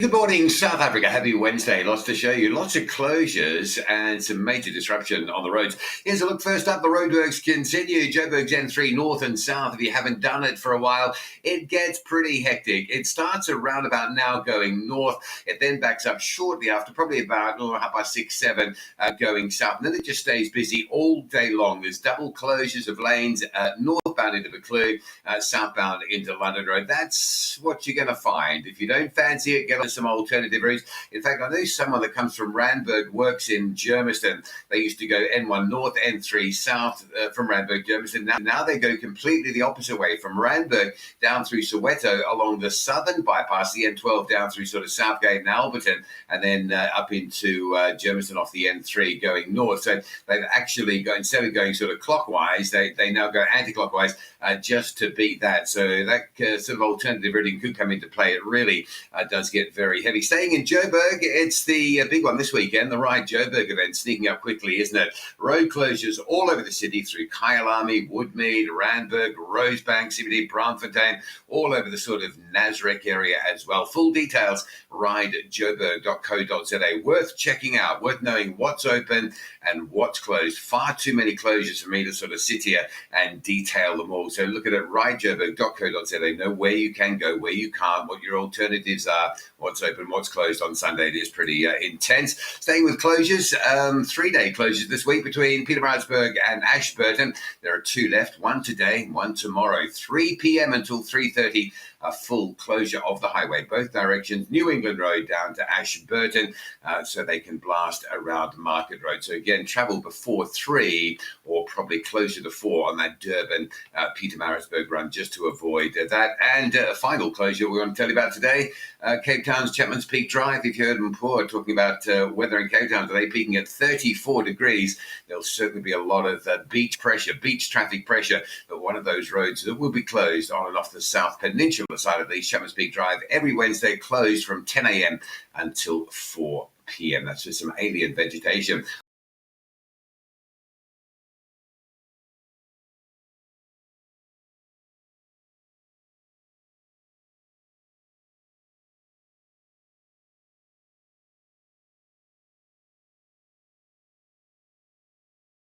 Good morning, South Africa. Happy Wednesday. Lots to show you. Lots of closures and some major disruption on the roads. Here's a look. First up, the roadworks continue. Joburg's N3 north and south. If you haven't done it for a while, it gets pretty hectic. It starts around about now going north. It then backs up shortly after, probably about 6:30, going south. And then it just stays busy all day long. There's double closures of lanes northbound into Buccleuch, southbound into London Road. That's what you're going to find. If you don't fancy it, get on some alternative routes. In fact, I know someone that comes from Randburg, works in Germiston. They used to go N1 north, N3 south from Randburg, Germiston. Now they go completely the opposite way, from Randburg down through Soweto along the southern bypass, the N12 down through sort of Southgate and Alberton, and then up into Germiston off the N3 going north. So they've actually got, instead of going sort of clockwise, they now go anti-clockwise just to beat that. So that sort of alternative routing could come into play. It really does get very heavy. Staying in Joburg, it's the big one this weekend, the Ride Joburg event, sneaking up quickly, isn't it? Road closures all over the city through Kyalami, Woodmead, Randburg, Rosebank, CBD, Braamfontein, all over the sort of Nasrec area as well. Full details, ridejoburg.co.za. Worth checking out, worth knowing what's open and what's closed. Far too many closures for me to sort of sit here and detail them all. So look at it, ridejoburg.co.za. Know where you can go, where you can't, what your alternatives are, what's open, what's closed on Sunday. It is pretty intense. Staying with closures, 3-day closures this week between Pietermaritzburg and Ashburton. There are 2 left, one today, one tomorrow, 3 p.m. until 3:30. A full closure of the highway, both directions, New England Road down to Ashburton, so they can blast around Market Road. So again, travel before 3 or probably closer to 4 on that Durban Pietermaritzburg run, just to avoid that. And a final closure we want to tell you about today, Cape Town's Chapman's Peak Drive. If you heard them before talking about weather in Cape Town today, peaking at 34 degrees, there'll certainly be a lot of beach traffic pressure, but one of those roads that will be closed on and off the South Peninsula side of the Chapman's Peak Drive every Wednesday, closed from 10 a.m. until 4 p.m. That's just some alien vegetation.